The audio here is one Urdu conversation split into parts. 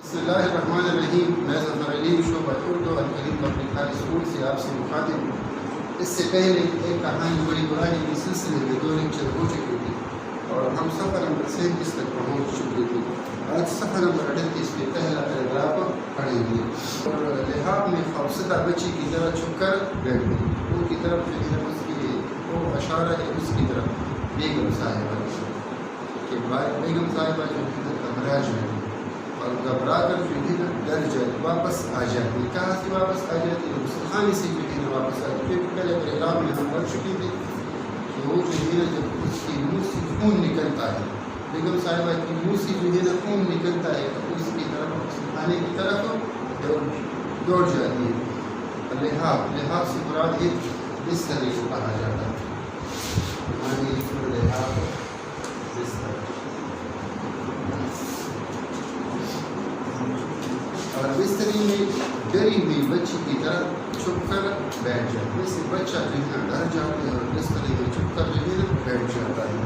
بسم اللہ الرحمن الرحیم. میں ظفر علی شعبہ اردو الکریم پبلک ہائی اسکول سے آپ سے مخاطب ہوں. اس سے پہلے ایک کہانی بڑی پرانی کے سلسلے میں 2 لیکچر ہو چکی تھی اور ہم صفحہ نمبر 37 تک پہنچ چکے تھے. آج صفحہ نمبر 38 پہ پہلا پیراگراف پڑھیں گے. اور لحاظ میں خوفزدہ بچی کی طرح چھپ کر بیٹھ گئی. ان کی طرف جو ہے اس کی وہ اشارہ ہے اس کی طرف بیگم صاحبہ کہ بیگم صاحبہ جو ہے گھبرا جائے اور گھبرا کر جو ہے ڈر جائے واپس آ جاتی. کہاں سے واپس آ جاتی ہے؟ غسل خانے سے جو ہے واپس آ جاتی. پہلے پیغام میں ہم پڑھ چکے تھے کہ وہ جو ہے جب اس کی منہ سے خون نکلتا ہے، بیگم صاحبہ کی منہ سے جو ہے خون نکلتا ہے تو اس کی طرف غسل خانے کی طرف دوڑ جاتی ہے. لحاظ سے مراد ہے بستر کو کہا جاتا ہے. اور بستری میں ڈری ہوئی بچی کی طرح چھپ کر بیٹھ جائے. ویسے بچہ جو ہے ڈر جاتا ہے اور بستری میں چھپ کر جو ہے بیٹھ جاتا ہے.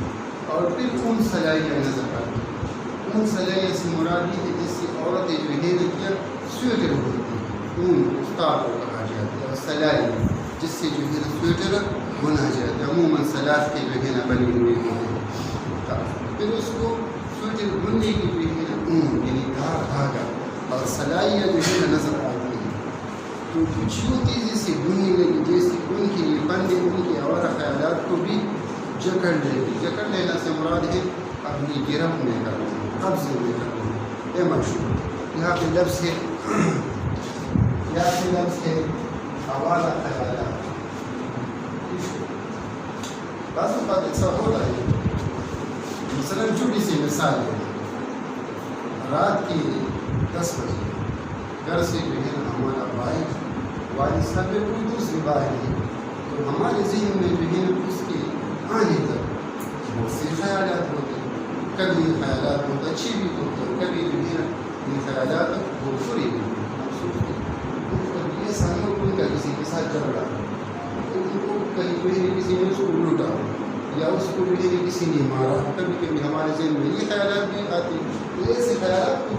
اور پھر اون سلائیاں نظر آتی ہیں. اون سلائیاں سے مراد یہ ہے جس سے عورتیں جو ہے کیا سویٹر ہوتی ہیں. اون استاد کو کہا جاتا ہے. اور سلائی جس سے جو ہے سویٹر بنا جاتا ہے. عموماً سلاخ کے جو ہے نا بنی ہوئی ہوتے ہیں. پھر اس کو سویٹر بننے کی جو ہے نا اون یعنی دھاگا اور سلائیاں جو ہے نظر آتی ہیں. تو کچھ یوں تیزی سے بننے لگی جیسے ان کے لیے بندے ان کے آوارہ خیالات کو بھی جکڑ لے گی. جکڑ لینا سے مراد ہے اپنی گرفت میں کرنا، قبضے میں کرنا. یہ مشہور یہاں پہ لفظ ہے آوارہ خیالات. بعض اوقات ایسا ہوتا ہے مثلاً چھوٹی سی مثال ہے. رات کی 10 بجے گھر سے جو ہے ہمارا والد صاحب کوئی دوسری بات ہے تو ہمارے ذہن میں جو ہے اس کے آنے تک بہت سے خیالات ہوتے ہیں. کبھی خیالات بہت اچھی بھی ہوتے ہیں، کبھی جو ہے یہ خیالات بہت بری بھی ہوتے ہیں. یہ سامنے کوئی کا کسی کے ساتھ جھگڑا کہیں کوئی کسی نے اس کو لوٹا یا اس کو جو ہے کسی نے مارا. کبھی کبھی ہمارے ذہن میں یہ خیالات بھی آتے ہیں. ایسے خیالات کو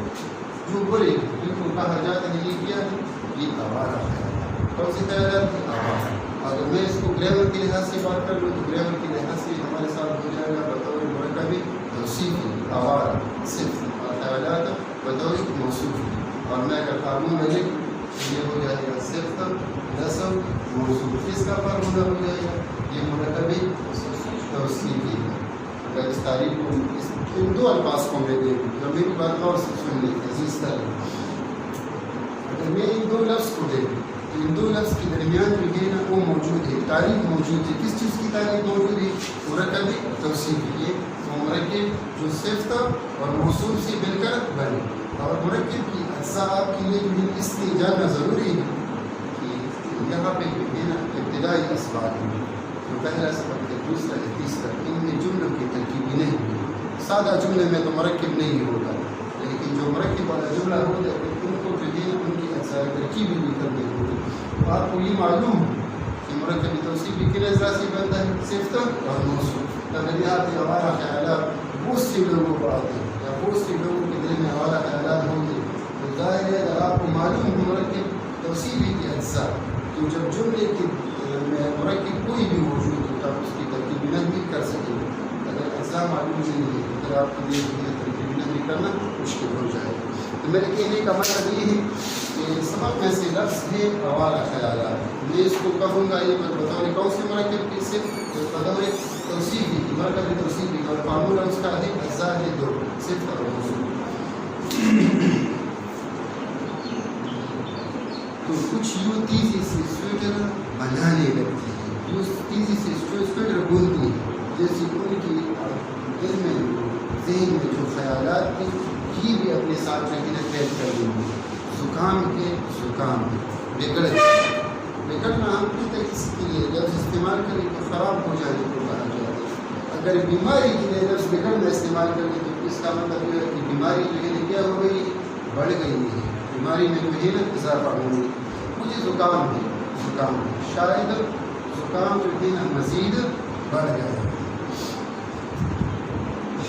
جو برے جن کو کہا جاتا ہے یہ کیا ہے، یہ آوارہ خیالات. کون سے خیالات ہیں؟ آوارہ. اگر میں اس کو گرامر کے لحاظ سے بات کر لوں تو گرامر کے لحاظ سے ہمارے ساتھ ہو جائے گا بطور مرکبی توصیفی آوارہ صرف، اور خیالات بطور موصوفی. اور میں اگر قانون میں لکھ یہ ہو جائے گا صرف نصب موصوف. کس کا فارمولہ ہو جائے گا؟ یہ مرکبی توصیفی ہے. اگر اس تاریخ کو ان 2 الفاظ کو میں دیکھوں تو میری بات غور سے سن لیں عزیز طالب. اگر میں ان 2 لفظ کو دیکھوں تو ان 2 لفظ کے درمیان جو ہے نا وہ موجود ہے، تاریخ موجود ہے. کس چیز کی تاریخ موجود ہے؟ مرکبی توصیفی. یہ وہ مرکب جو صفت اور موصوف سے مل کر بنے. اور مرکب کی اجزاء آپ کے لیے جو ہے اس لیے جاننا ضروری ہے کہ یہاں پہ جو ہے نا ابتدائی اسباب ہیں. تو پہلا سبق ہے، دوسرا ہے، تیسرا. ان میں جملوں کی ترکیبی نہیں ہوئی. سادہ جملے میں تو مرکب نہیں ہوتا، لیکن جو مرکب والا جملہ ہوتا ہے ان کو جو ہے ان کی اجزاء ترکیبی بھی کرنی ہوتی. آپ کو یہ معلوم ہے کہ مرکبی توصیفی کن اجزاء سے بنتا ہے؟ صفت اور موصوف. اگر یہاں پہ آوارہ خیالات بہت سے لوگوں کو آتے ہیں یا بہت سے لوگوں کے دل میں آوارہ خیالات ہوں گے تو ظاہر ہے اگر آپ کو معلوم ہے مرکب توصیفی کے اجزاء تو جب جملے کے میں مرکب کوئی بھی موجود ہوتا ہے اس کی ترکیب نہیں کر سکیں گے. اگر اجزاء معلوم نہیں ہے تو پھر آپ کے لیے ترکیب نہیں کرنا مشکل ہو جائے گا. تو میرے کہنے کا مطلب یہ ہے کہ سبق میں سے لفظ ہے آوارہ خیالات. میں اس کو کہوں گا یہ بطور کون سے مرکب کی صرف بطور توصیفی مرکبی توصیفی. اور فارمولہ اس کا ہے اجزاء ہے 2 صفت اور موصوف. تو کچھ یوں تیزی سے سویٹر بنانے لگتی ہے، یوں تیزی سے سویٹر بنتی ہے جیسے ان کی دل میں ذہن میں جو خیالات تھے یہ بھی اپنے ساتھ رکھنا قید کر دیں گے. زکام بگڑنا ہم کس طرح کسی کے لیے لفظ استعمال کریں تو خراب ہو جانے کو کہا جاتا ہے. اگر بیماری کے لیے لفظ بگڑنا استعمال کریں تو اس کا مطلب یہ ہے کہ بیماری جو ہے کیا ہو گئی، بڑھ گئی ہے. بیماری میں جو ہے نا اضافہ ہو گئی. مجھے زکام ہے شاید زکام جو ہے نا مزید بڑھ گیا ہے.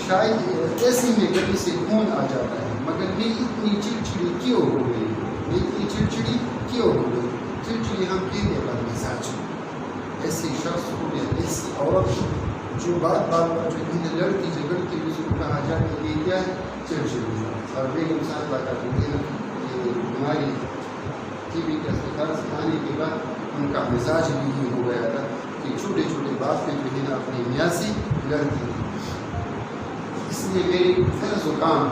شاید ایسی میں کبھی سے خون آ جاتا ہے مگر میں اتنی چڑچڑی کیوں ہو گئی، میں اتنی چڑچڑی کیوں ہو گئی؟ چڑچڑی ہم کہتے ہیں بد مزاج، ایسے شخص کو یا ایسی عورت جو بات بات پر جو ہے لڑتی جھگڑتی اس کو کہا جاتا ہے یہ کیا ہے؟ چڑچڑی۔ اور بیگم صاحبہ کا جو ہے بیماری ٹی بی کے اسپتال سے آنے کے بعد ان کا مزاج بھی یہ ہو گیا تھا کہ چھوٹے چھوٹے بات پہ جو ہے نا اپنی میاں سے لڑتی تھی۔ اس لیے میری فرض و کام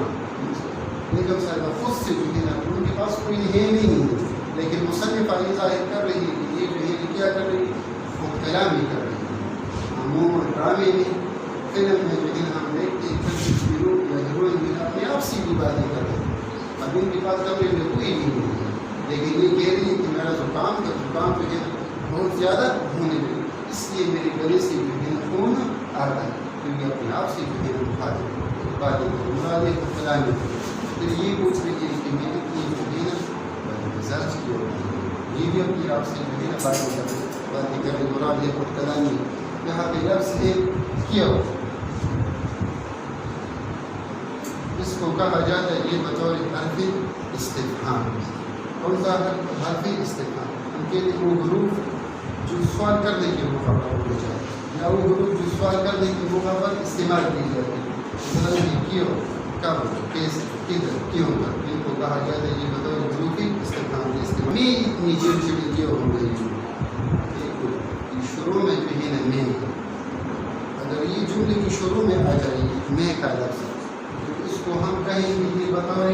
بیگم صاحبہ خود سے جو ہے نا ان کے پاس کوئی ہے نہیں ہے، لیکن مصنفہ یہ ظاہر کر رہی ہے کہ یہ جو ہے کیا کر رہی ہے؟ خود کلامی کر رہی ہے۔ عموماً ڈرامے میں فلم میں جو ہے نا ہم دیکھتے ہیں ہیرو یا ہیروئن جو ہے اپنے آپ سے بھی باتیں کر رہے ہیں، اب ان کے پاس کمرے میں کوئی بھی نہیں ہے، لیکن یہ کہہ رہی ہے کہ میرا زکام جو ہے بہت زیادہ ہونے لگے، اس لیے میرے گلے سے جو ہے خون آ رہا ہے، کیونکہ اپنے آپ سے جو ہے باتیں مراد کلامی۔ پھر یہ پوچھ رہی ہے کہ میں اتنی جو ہے نا مزاج کی ہو یہ بھی اپنی آپ سے جو ہے نا باتیں کر رہے مراد خود کلامی۔ یہاں پہ لفظ ہے کیا، اس کو کہا جاتا ہے یہ بطور حرف استفہام۔ کون سا حرف استفہام؟ ہم کہتے ہیں وہ حروف جو سوال کرنے کے موقع پر ہو جائے، یا وہ حروف جو سوال کرنے کے موقع پر استعمال کی جاتی ہے، مثلا یہ کیوں، کب، کیسے، کدھر، کیوں کر، ان کو کہا جاتا ہے یہ بطور حروف استفہام کے استعمال۔ میں اتنی چڑچڑی کیوں ہو گئی ہوں، شروع میں جو ہے نا میں، اگر یہ جملے کی شروع میں آ جائے میں کا لفظ تو اس کو ہم کہیں گے یہ بطور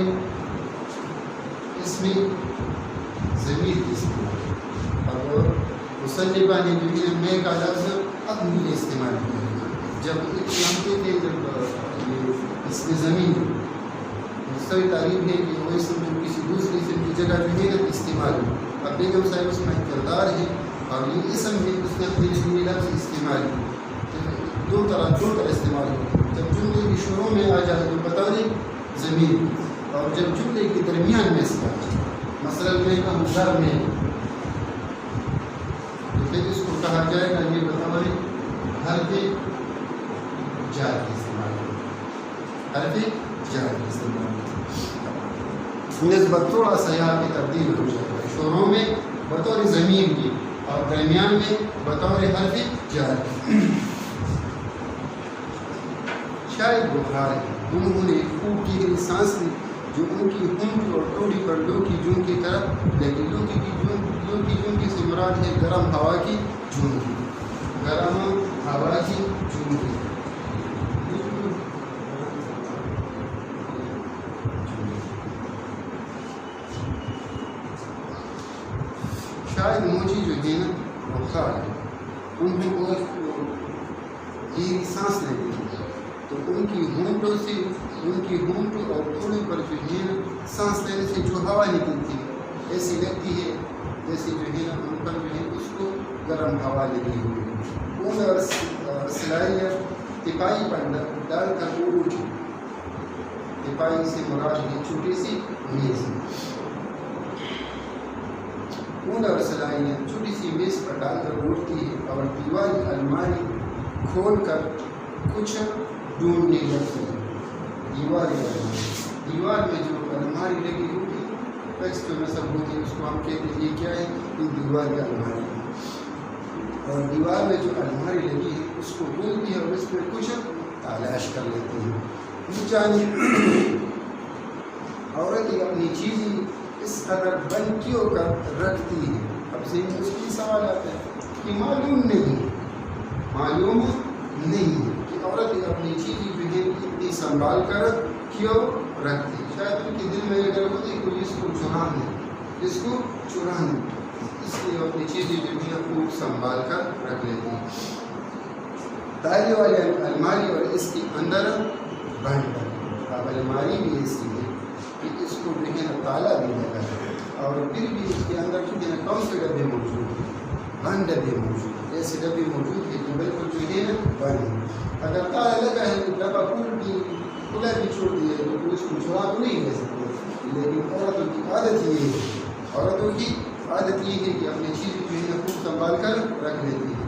اس میں ضمیر کی استعمال، اور مصنفہ نے جو ہے میں کا لفظ اپنی استعمال کیا، جب ہم کہتے ہیں جب اس میں زمین مستوی تعریف ہے کہ وہ اسم جو کسی دوسری اسم کی جگہ جو ہے نا استعمال ہے، اب بیگم صاحب اس میں کردار ہے اور یہ اسم ہے اس نے اپنے لیے لفظ استعمال ہے، دو طرح استعمال ہو، جب جملے کی شروع میں آ جائے تو بتا دیں زمین، اور جب جملے کے درمیان میں اس کا مثلا میں کہوں گھر میں تو پھر اس کو کہا جائے گا یہ بتا دیں حرف جار کی استعمال، حرف جار کی استعمال نسبت تھوڑا سا یہاں پہ تبدیل ہو جائے گا، شروع میں بطور زمین کی اور درمیان میں بطور حرف جار کی۔ شاید بخار ہے، انہوں نے خوب کی گئی سانس لی جو ان کی ہونٹ اور ٹوڑی پر لو کی جون کی طرف لگی، لو کی جون کی سے مراد ہے گرم ہوا کی جھونکی، گرم ہوا کی جھونکی۔ شاید موچی جو ہے نا بخار ہے، ان کو گہری سانس لگی تو ان کی ہونٹوں سے، ان کی ہونٹوں اور ٹوڑوں پر جو ہے نا سانس لینے سے جو ہوا نکلتی ہے ایسی لگتی ہے جیسے جو ہے نا ان پر جو ہے اس کو گرم ہوا لگی ہوئی ہے۔ اون اور سلائی یا تپائی پر ڈال کر وہ اٹھی، تپائی سے مراد ہے چھوٹی سی میز، اون اور سلائی یا چھوٹی سی میز پر ڈال کر اٹھتی ہے اور دیوار الماری کھول کر کچھ ڈھونڈنے لگتی ہے۔ دیوار میں جو الماری لگی ہوتی ہے ٹیکسٹ جو نصب ہوتی ہے اس کو ہم کہتے ہیں یہ کیا ہے؟ یہ دیوار کی الماری ہے، اور دیوار میں جو الماری لگی ہے اس کو کھولتی ہے اور اس میں کچھ تلاش کر لیتی ہے۔ جانے عورت اپنی چیزیں اس قدر بند کیوں کر رکھتی ہے؟ اب سے اس کی سوال آتا ہے کہ معلوم نہیں کہ عورت اپنی چیزیں جو ہے اتنی سنبھال کر کیوں رکھتی ہے؟ شاید ان کے دل میں اگر ہوتی ہے کوئی اس کو چرانا، اس لیے اپنی چیزیں جو ہے خوب سنبھال کر رکھ لیتی ہیں۔ تالے والی الماری اور اس کے اندر بند کر، اب الماری بھی ایسی ہے کہ اس کو جو ہے نا تالا بھی لگا ہے اور پھر بھی اس کے اندر جو ہے نا کون سے ڈبے موجود ہیں؟ بند ڈبے موجود ہیں، ایسے ڈبے موجود ہیں جو بالکل جو ہے نا بند ہے۔ اگر تالا لگا ہے تو ڈبہ کھلا بھی چھوڑ دیا ہے تو اس کو چرا تو نہیں لے سکتے، لیکن عورتوں کی عادت یہ ہے، عورتوں کی عادت یہ ہے کہ اپنی چیزیں جو ہے نا خوب سنبھال کر رکھ لیتی ہے۔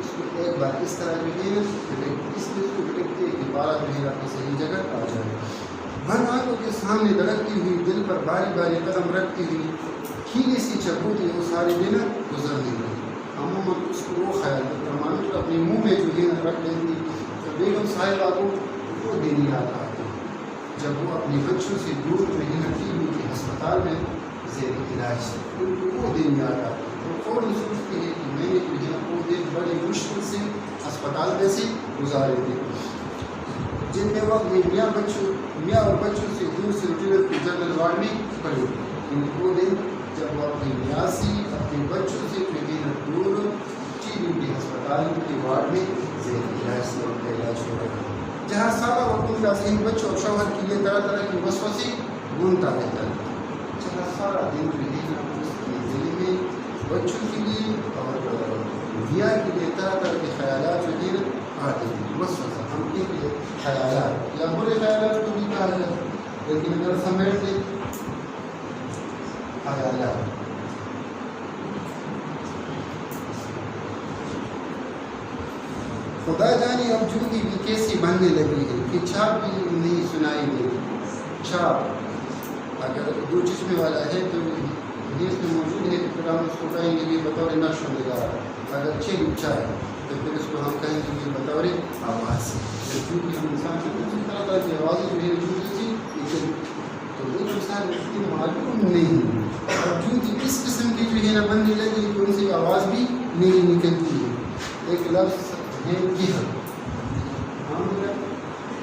اس کو ایک بار اس طرح جو ہے اس میں اس کو پھٹکتے کہ پارا جو ہے اپنی صحیح جگہ آ جائے. بن آنکھوں کے سامنے دھڑکتی ہوئی دل پر باری باری قدم رکھتی ہوئی کھیلی سی چبوتی وہ سارے دن گزر نہیں رہی. عموماً اس کو وہ خیال فرمانے کو اپنے منہ میں جو ہے رکھ لیتی تو بیگم صاحبہ کو وہ دن یاد آتی جب وہ اپنے بچوں سے دور رہی ٹی بی کے ہسپتال میں زیر علاج ان کو وہ دن یاد آتی. وہ فوراً سوچتی ہے کہ میں نے جو ہے وہ دن بڑی مشکل سے اسپتال میں سے گزارے تھے جن میں وقت میں میاں اور بچوں سے دور سے ریٹیلر کے جنرل وارڈ میں پڑے. وہ دن جب وہ اپنی میاں سے اپنے بچوں سے دور ٹی بی کے ہسپتال کے وارڈ میں زیر علاج سے ان کا علاج ہو رہا ہے جہاں سارا وقت ان کا ذہن بچوں اور شوہر کے لیے طرح طرح کی وسوسے گھومتا رہتا ہے. جہاں سارا دن جو ہے اس کے ذہن میں بچوں کے لیے اور میاں کے لیے طرح طرح کے خیالات جو ہے آتے ہیں. وسوسہ ہم کے لیے خیالات یا برے خیالات کو بھی کہا جاتا ہے لیکن اگر سمیٹ دیں خیالات. خدا جانے اب جوتی بھی کیسی بننے لگی ہے کہ چھاپ بھی نہیں سنائی دیتی. چھاپ اگر دو چشمے والا ہے تو حدیث میں موجود ہے کہ پھر ہم اس کو کہیں گے بطور نقش و نگار. اگر چھ اونچا ہے تو پھر اس کو ہم کہیں گے بطور آواز. کیونکہ ہم انسان سے دوسری طرح کی آوازیں جو ہے جوتی تھی تو وہ انسان اس کی معلوم نہیں. جوتی اس قسم کی جو ہے نا بننے لگی کہ ان سے آواز بھی نہیں نکلتی ہے. ایک لفظ ہے کہر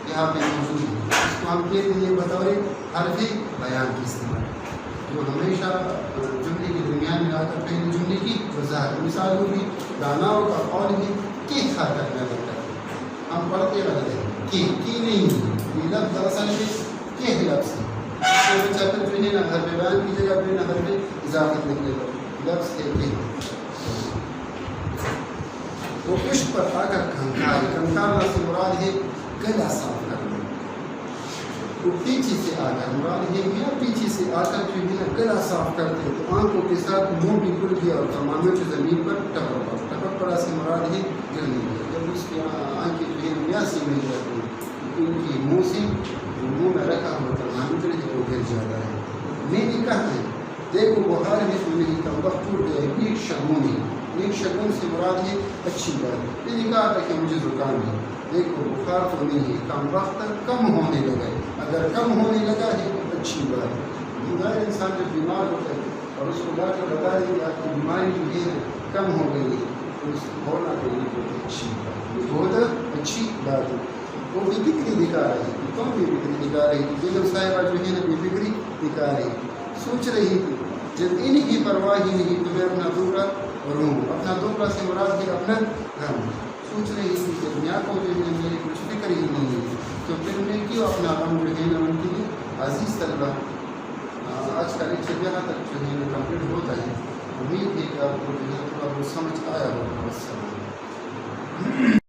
یہاں پہ موجود ہے. اس کو ہم کہتے ہیں بطور حرف بیان کی استعمال جو ہمیشہ جملے کے درمیان میں آ کر پہلے جملے کی وضاحت. مثال ہوگی داناؤں کا قول ہے کہ کھا کر میں بتا ہم پڑھتے رہتے ہیں کہ نہیں یہ لفظ دراصل میں کہ لفظ ہے بچہ پھر جو ہے نا حرف بیان کی جگہ پہ نہ حرف اضافت نکلے گا لفظ ہے کہ. وہ پشت پر آ کر کھنکارنا سے مراد ہے گلا صاف کرنا. وہ پیچھے سے آ کر مراد ہے یا پیچھے سے آ کر جو ہے گلا صاف کرتے ہیں تو آنکھوں کے ساتھ منہ بھی کھل گیا اور تماموں سے زمین پر ٹپک پڑا سے مراد ہے گرنے گیا. جب اس کی آنکھیں جو ہے میاں سے مل جاتی ہیں ان کی منہ سے منہ میں رکھا ہوا ترمامیٹر ہے وہ گر جاتا ہے. میں نے کہا ہے دیکھو بخار ہے تو نہیں کم وقت ٹوٹ گیا ایک شگون ہے. ایک شگون سے مراد ہے اچھی بات. میں نے کہا تھا کہ مجھے زکام ہے دیکھو بخار تو نہیں ہے کم وقت کم ہونے لگا ہے. اگر کم ہونے لگا ہے تو اچھی بات ہے. ظاہر انسان جب بیمار ہوتا ہے اور اس کو ڈاکٹر بتا دیں کہ آپ کی بیماری جو ہے کم ہو گئی ہے تو اس کو ہونا چاہیے بہت اچھی بات ہے. بہت اچھی بات ہے. وہ بے فکری دکھا رہی تھی. کون بے فکری دکھا رہی تھی؟ بیگم صاحبہ جو ہے نا بے فکری دکھا رہی تھی. سوچ رہی تھی جب ان کی پرواہ ہی نہیں تو میں اپنا دوسرا روم اپنا دوسرا سے مراد ہے اپنا گھر. سوچ رہی تھی کہ دنیا کو جو ہے میری کچھ فکر ہی نہیں ہے تو پھر میں کیوں اپنا غم جو ہے نا ان کے لیے عزیز طلبہ آج کا لیکچر یہاں تک جو ہے کمپلیٹ ہوتا ہے. امید ہے کہ آپ کو جو ہے تھوڑا بہت سمجھ آیا ہوگا. السلام.